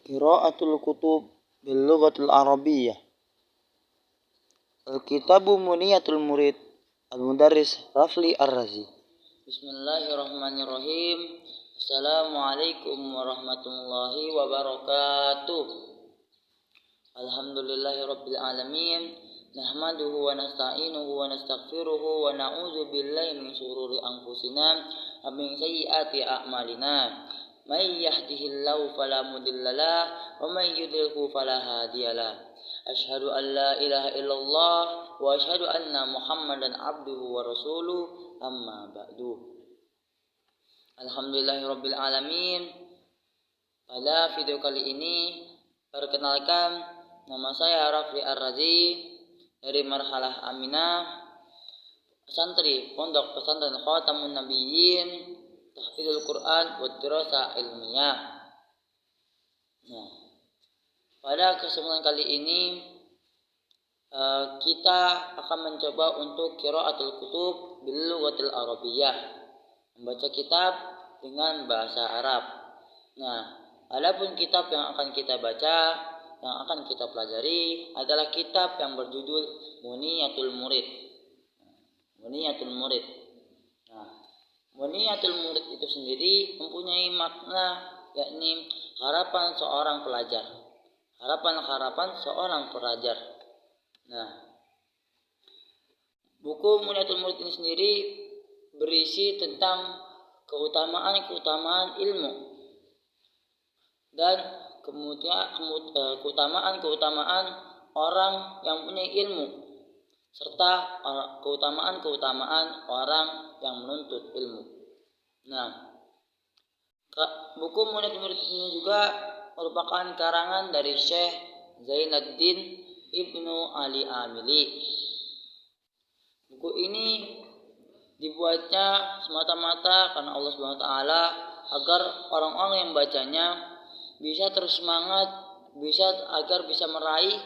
Qira'atul kutub bil lughatil arabiyyah. Al-kitabu muniyatul murid al-mudarris Rafli Ar-Razi. Bismillahirrahmanirrahim. Assalamualaikum warahmatullahi wabarakatuh. Alhamdulillahirabbil alamin. Nahmaduhu wa nasta'inuhu wa nastaghfiruhu wa na'udzu billahi min shururi anfusina wa min sayyiati a'malina. May yahdihillahu fala mudhillalah wa may yudlilhu fala hadiyalah. Asyhadu an la ilaha illallah wa asyhadu anna Muhammadan abduhu wa rasuluh, amma ba'du. Alhamdulillahirabbil alamin. Pada video kali ini perkenalkan, nama saya Rafli Ar-Razi dari Marhalah Aminah, santri Pondok Pesantren Khatamun Nabiyyin, Tahfidzul Quran wa Dirasah Ilmiyah. Nah, pada kesempatan kali ini kita akan mencoba untuk qiraatul kutub bil lughatil arabiyyah, membaca kitab dengan bahasa Arab. Nah, adapun kitab yang akan kita baca, yang akan kita pelajari adalah kitab yang berjudul Muniyatul Murid. Muniyatul Murid. Nah, Muniyatul Murid itu sendiri mempunyai makna, yakni harapan seorang pelajar. Harapan seorang pelajar. Nah, buku Muniyatul Murid ini sendiri berisi tentang keutamaan ilmu dan kemudian keutamaan orang yang punya ilmu, serta keutamaan orang yang menuntut ilmu. Nah, buku Muniyatul Murid ini juga merupakan karangan dari Syekh Zainuddin Ibnu Ali Amili. Buku ini dibuatnya semata-mata karena Allah Subhanahu wa taala, agar orang-orang yang membacanya bisa terus semangat, agar bisa meraih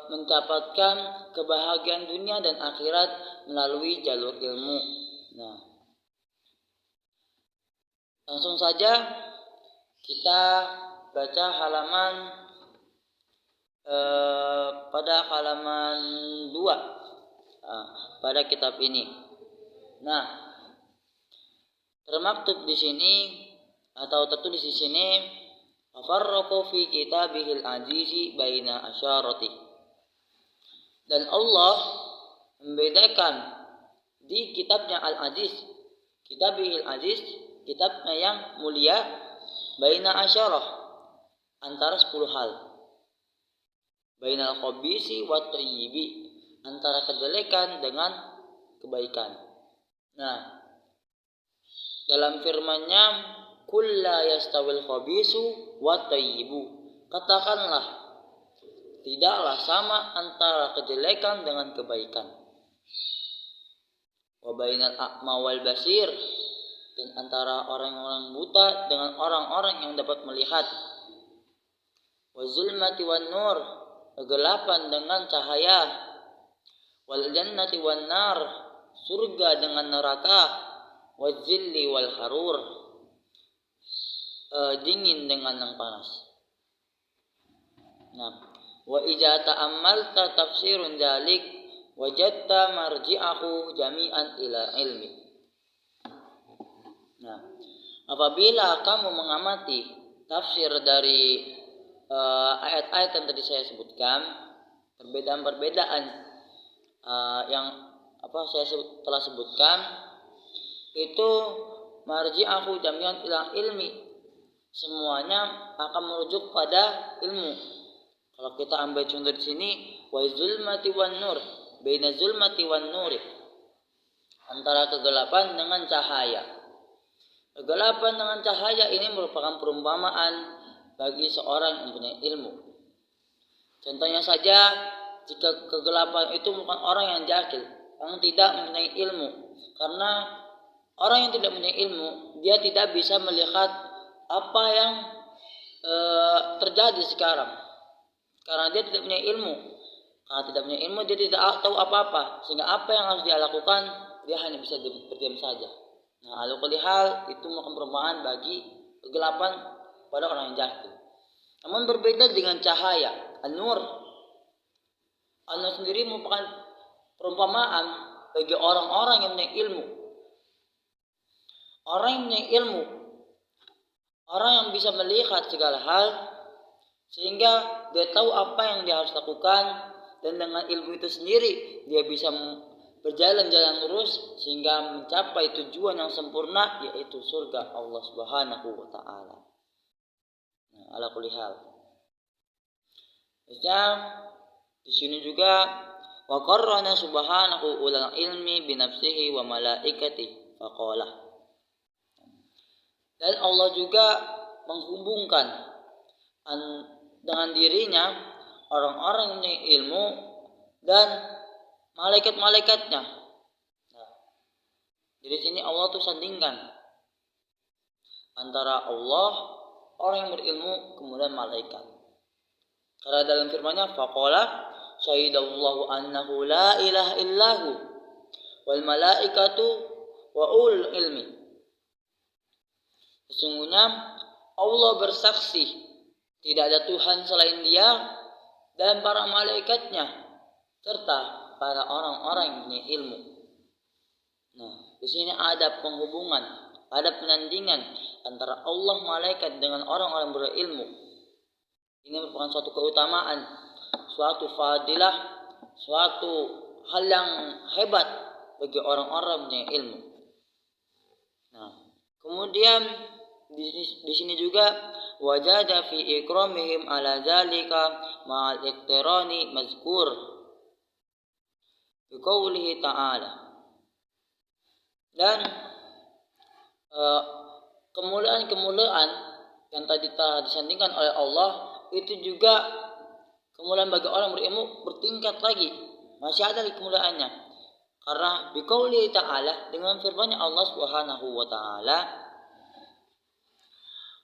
mendapatkan kebahagiaan dunia dan akhirat melalui jalur ilmu. Nah, langsung saja kita baca pada halaman 2 pada kitab ini. Nah, termaktub di sini atau tertulis di sini, afarraqu fi kitabihil azizi baina asyarati. Dan Allah membedakan di kitabnya Al-Aziz, kitabihil aziz, kitabnya yang mulia, baina asyarah, antara 10 hal. Bainal khabisi wat thayyibi, antara kejelekan dengan kebaikan. Nah, dalam firman-Nya, qul la yastawil khabisu wat thayyibu, katakanlah tidaklah sama antara kejelekan dengan kebaikan. Wa bainal a'ma wal basir, dan antara orang-orang buta dengan orang-orang yang dapat melihat. Wa zulmati wan nur, kegelapan dengan cahaya. Wal jannati wan nar, surga dengan neraka. Wa zilli wal harur, dingin dengan yang panas. Nah, wa idza ta'ammalta tafsirun dzalik wajadta marji'ahu jami'an ila ilmi. Nah, apabila kamu mengamati tafsir dari ayat-ayat yang tadi saya sebutkan, perbedaan-perbedaan yang saya telah sebutkan, itu marji'ahu jami'an ila ilmi, semuanya akan merujuk pada ilmu. Kalau kita ambil contoh di sini, wa zulmati wan nur, baina zulmati wan nur, antara kegelapan dengan cahaya. Kegelapan dengan cahaya ini merupakan perumpamaan bagi seorang yang mempunyai ilmu. Contohnya saja, jika kegelapan itu bukan orang yang jahil, yang tidak mempunyai ilmu. Karena orang yang tidak mempunyai ilmu, dia tidak bisa melihat apa yang terjadi sekarang. Karena dia tidak punya ilmu. Karena tidak punya ilmu, dia tidak tahu apa-apa. Sehingga apa yang harus dia lakukan, dia hanya bisa berdiam saja. Nah, ala kulli hal itu merupakan perumpamaan bagi kegelapan pada orang yang jahil. Namun berbeda dengan cahaya, an-nur. An-nur sendiri merupakan perumpamaan bagi orang-orang yang punya ilmu. Orang yang punya ilmu, orang yang bisa melihat segala hal, sehingga dia tahu apa yang dia harus lakukan, dan dengan ilmu itu sendiri dia bisa berjalan-jalan lurus sehingga mencapai tujuan yang sempurna, yaitu surga Allah Subhanahu wa taala. Nah, ala kulli hal. Di sini juga wa qarrana subhanahu ulal ilmi bi nafsihi wa malaikatihi faqala. Dan Allah juga menghubungkan dengan dirinya orang-orang yang ilmu dan malaikat-malaikatnya. Nah, jadi sini Allah tuh sandingkan antara Allah, orang yang berilmu, kemudian malaikat. Karena dalam firman-Nya faqala syahidallahu annahu la ilaha illahu wal malaikatu wa ulul ilmi. Sesungguhnya Allah bersaksi tidak ada Tuhan selain Dia dan para malaikatnya serta para orang-orang yang punya ilmu. Nah, di sini ada penghubungan, ada penandingan antara Allah, malaikat dengan orang-orang berilmu. Ini merupakan suatu keutamaan, suatu fadilah, suatu hal yang hebat bagi orang-orang yang ilmu. Nah, kemudian di sini juga wajada fi ikramihim ala zalika ma'al iqtirani mazkur bi qoulihi ta'ala. Dan kemuliaan-kemuliaan yang tadi telah disandingkan oleh Allah itu juga kemuliaan bagi orang berilmu bertingkat lagi, masih ada lagi kemuliaannya. Karena bi qoulihi ta'ala, dengan firman-Nya Allah Subhanahu wa taala,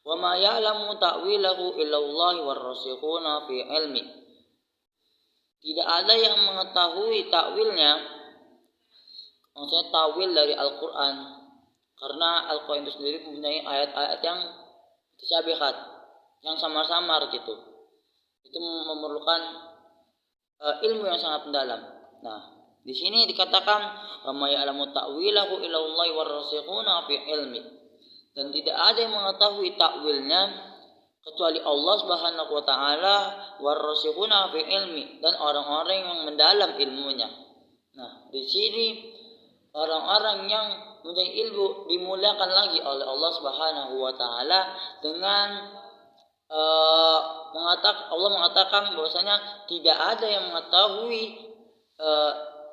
wa ma ya'lamu ta'wilahu illallah warrasikhuna fi ilmi. Tidak ada yang mengetahui takwilnya, maksudnya takwil dari Al-Quran, karena Al-Quran itu sendiri mempunyai ayat-ayat yang mutasyabihat, yang samar-samar gitu. Itu memerlukan ilmu yang sangat mendalam. Nah, di sini dikatakan wa ma ya'lamu ta'wilahu illallah warrasikhuna fi ilmi. Dan tidak ada yang mengetahui takwilnya kecuali Allah Subhanahu wa taala warrasikhuna fi ilmi, dan orang-orang yang mendalam ilmunya. Nah, di sini orang-orang yang mempunyai ilmu dimuliakan lagi oleh Allah Subhanahu wa taala dengan Allah mengatakan bahwasanya tidak ada yang mengetahui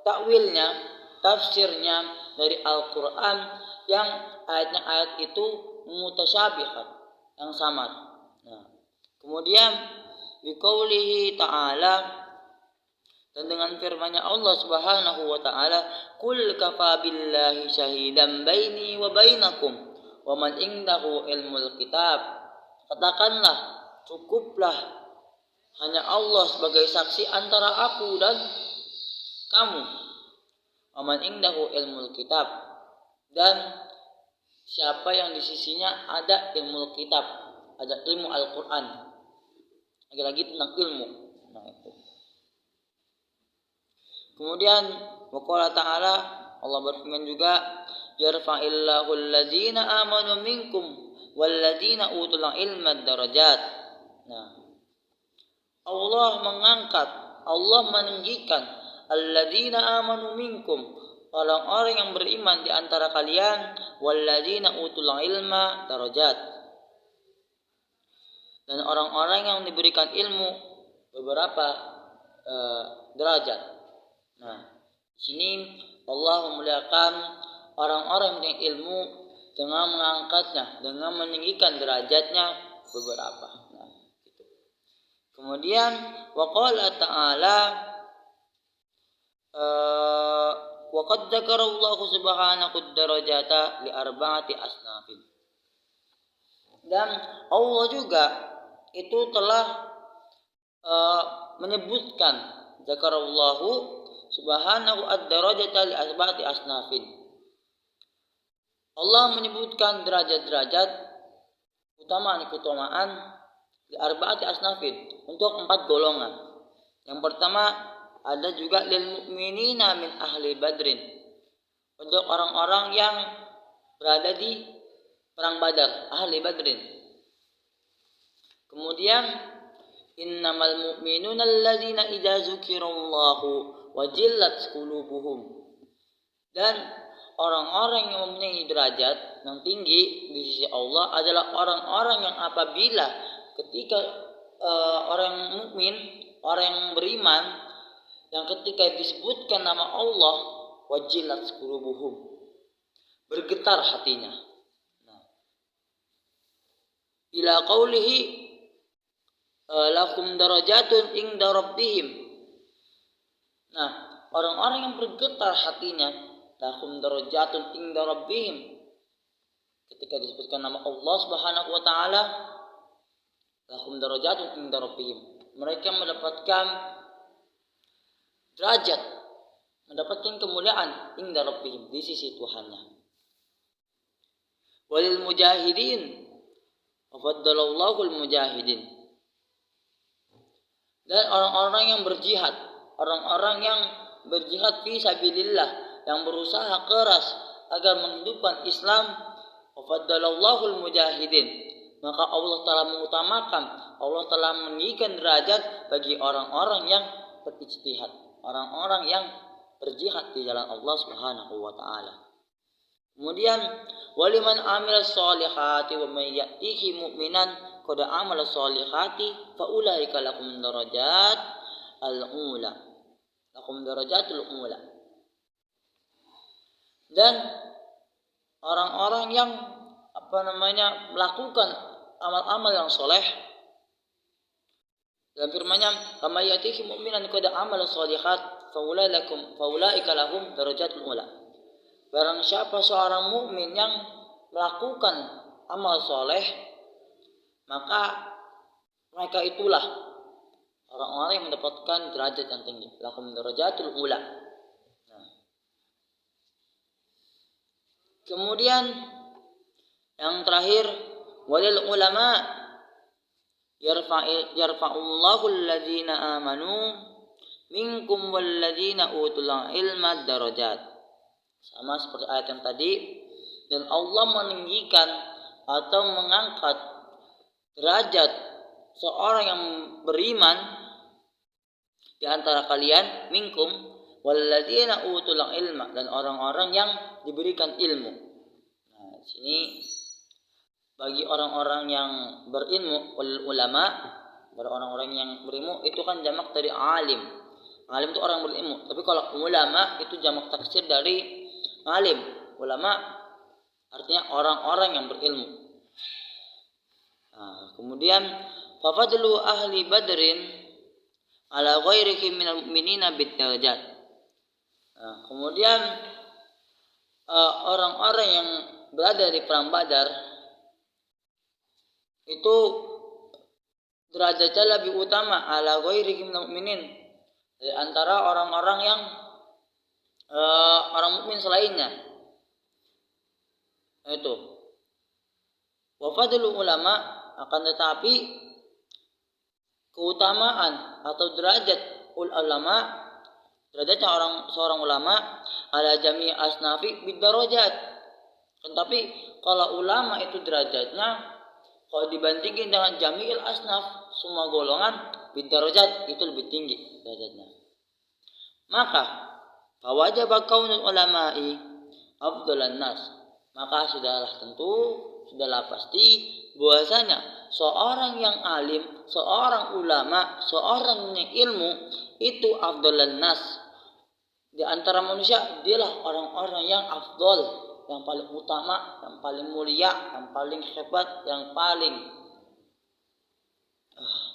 takwilnya, tafsirnya dari Al-Qur'an yang ayat itu mutasyabihat, yang samar. Nah, kemudian biqaulihi ta'ala, dan dengan firman-Nya Allah Subhanahu wa taala, kul kafa billahi syahidan baini wa bainakum wa man indahu ilmul kitab. Katakanlah, cukuplah hanya Allah sebagai saksi antara aku dan kamu. Wa man indahu ilmul kitab, dan siapa yang di sisinya ada ilmu kitab, ada ilmu Al-Quran, lagi-lagi tentang ilmu. Nah, itu. Kemudian waqala ta'ala, Allah berfirman juga, yarfa'illahu alladzina amanu minkum walladzina utul ilma darajat. Nah, Allah mengangkat, Allah meninggikan alladzina amanu minkum, orang-orang yang beriman di antara kalian, walladzina utul ilma darajat, dan orang-orang yang diberikan ilmu beberapa derajat. Nah, di sini Allah memuliakan orang-orang yang ilmu dengan mengangkatnya, dengan meninggikan derajatnya beberapa. Nah, gitu. Kemudian waqala ta'ala, wa qad dzakara Allah subhanahu ad-darajata li arba'ati asnafin. Dan Allah juga itu telah menyebutkan, dzakarallahu subhanahu ad-darajata li arba'ati asnafin. Allah menyebutkan derajat-derajat, keutamaan-keutamaan di arba'ati asnafin, untuk 4 golongan. Yang pertama ada juga lil mu'minina min ahli badrin, untuk orang-orang yang berada di perang Badar, ahli badrin. Kemudian innamal mu'minuna alladzina idza dzukirallahu wajillat qulubuhum, dan orang-orang yang mempunyai derajat yang tinggi di sisi Allah adalah orang-orang yang apabila ketika orang mukmin, orang yang beriman, yang ketika disebutkan nama Allah wajilat qulubuhum, bergetar hatinya. Ila qaulihi lakum darajatun inda rabbihim. Nah, orang-orang yang bergetar hatinya, lakum darajatun inda rabbihim, ketika disebutkan nama Allah Subhanahu wa taala, lakum darajatun inda rabbihim, mereka mendapatkan derajat, mendapatkan kemuliaan inda rabbihim, di sisi Tuhannya. Walil mujahidin wafaddalallahu al-mujahidin, dan orang-orang yang berjihad, orang-orang yang berjihad fi sabilillah, yang berusaha keras agar menghidupkan Islam, wafaddalallahu al-mujahidin, maka Allah telah mengutamakan, Allah telah meninggikan derajat bagi orang-orang yang berijtihad, orang-orang yang berjihad di jalan Allah Subhanahu wa taala. Kemudian waliman amila sholihati wa may ya'tihi mu'minan qad amala sholihati fa ulaika lakum darajat al-ula, lakum darajatul ula. Dan orang-orang yang melakukan amal-amal yang soleh, dalam firman-Nya kama ya'tihi mu'minan qad amala sholihat fa ulaika lahum darajatul ula. Barang siapa seorang mukmin yang melakukan amal soleh, maka mereka itulah orang-orang yang mendapatkan derajat yang tinggi, lakum darajatul ula. Nah. Kemudian yang terakhir, walil ulama yarfa'ullahu alladzina amanu minkum walladzina utul ilma darajat. Sama seperti ayat yang tadi, dan Allah meninggikan atau mengangkat derajat seorang yang beriman di antara kalian, minkum walladzina utul ilma, dan orang-orang yang diberikan ilmu. Nah, di sini bagi orang-orang yang berilmu, ulama, pada orang-orang yang berilmu itu kan jamak dari alim. Alim itu orang berilmu. Tapi kalau ulama itu jamak taksir dari alim. Ulama artinya orang-orang yang berilmu. Nah, kemudian fafadlu ahli badrin ala ghairihim minal mu'minina bidarajat. Nah, kemudian orang-orang yang berada di perang Badar itu derajatnya lebih utama ala ghairihim minal mu'minin, di antara orang-orang yang orang mukmin selainnya. Itu wafadul ulama, akan tetapi keutamaan atau derajat ulama, derajatnya seorang ulama ala jami asnafi bidarajat. Tetapi kalau ulama itu derajatnya, kalau dibandingin dengan jami'il asnaf, semua golongan, bidarajat itu lebih tinggi derajatnya. Maka fawajaba kaunul ulama'i afdalan nas, maka sudahlah pasti bahwasanya seorang yang alim, seorang ulama, seorang yang ilmu itu afdalan nas, di antara manusia dialah orang-orang yang afdal, yang paling utama, yang paling mulia, yang paling hebat, yang paling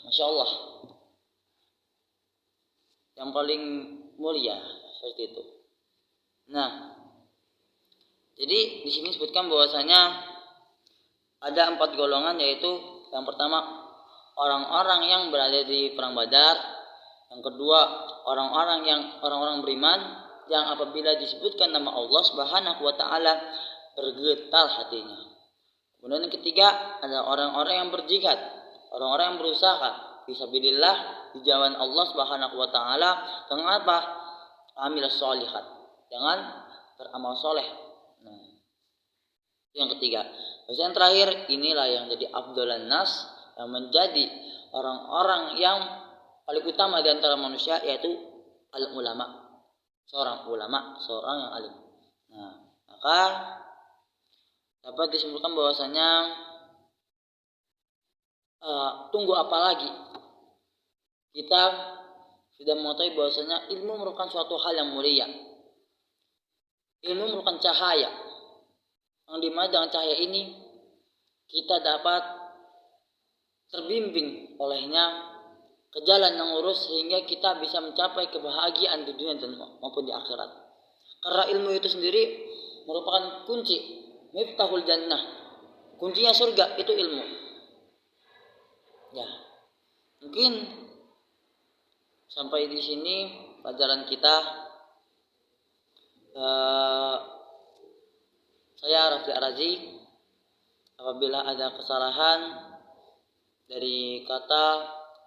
Masya Allah, yang paling mulia, seperti itu. Nah, jadi di sini disebutkan bahwasanya ada 4 golongan, yaitu yang pertama orang-orang yang berada di perang Badar, yang kedua orang-orang beriman yang apabila disebutkan nama Allah Subhanahu wa taala bergetar hatinya. Kemudian yang ketiga ada orang-orang yang berjihad, orang-orang yang berusaha fisabilillah di jalan Allah Subhanahu wa taala dengan apa? Amilas sholihat, dengan beramal soleh. Nah, yang ketiga. Terus yang terakhir, inilah yang jadi afdalan nas, yang menjadi orang-orang yang paling utama di antara manusia, yaitu al-ulama. Seorang ulama, seorang yang alim. Nah, maka dapat disimpulkan bahwasanya tunggu apa lagi? Kita sudah mengetahui bahwasanya ilmu merupakan suatu hal yang mulia. Ilmu merupakan cahaya, yang dimana dengan cahaya ini kita dapat terbimbing olehnya ke jalan yang lurus sehingga kita bisa mencapai kebahagiaan di dunia dan maupun di akhirat. Karena ilmu itu sendiri merupakan kunci, miftahul jannah. Kuncinya surga itu ilmu. Ya, mungkin sampai di sini pelajaran kita. Saya Rafli Arazi. Apabila ada kesalahan dari kata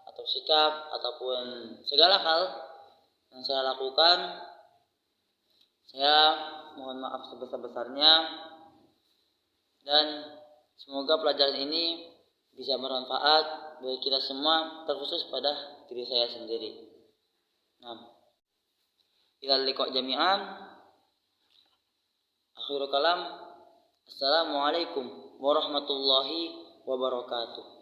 atau sikap ataupun segala hal yang saya lakukan, saya mohon maaf sebesar-besarnya, dan semoga pelajaran ini bisa bermanfaat bagi kita semua, terkhusus pada diri saya sendiri. Nah, ilal liqa jami'an. Akhirul kalam. Assalamualaikum warahmatullahi wabarakatuh.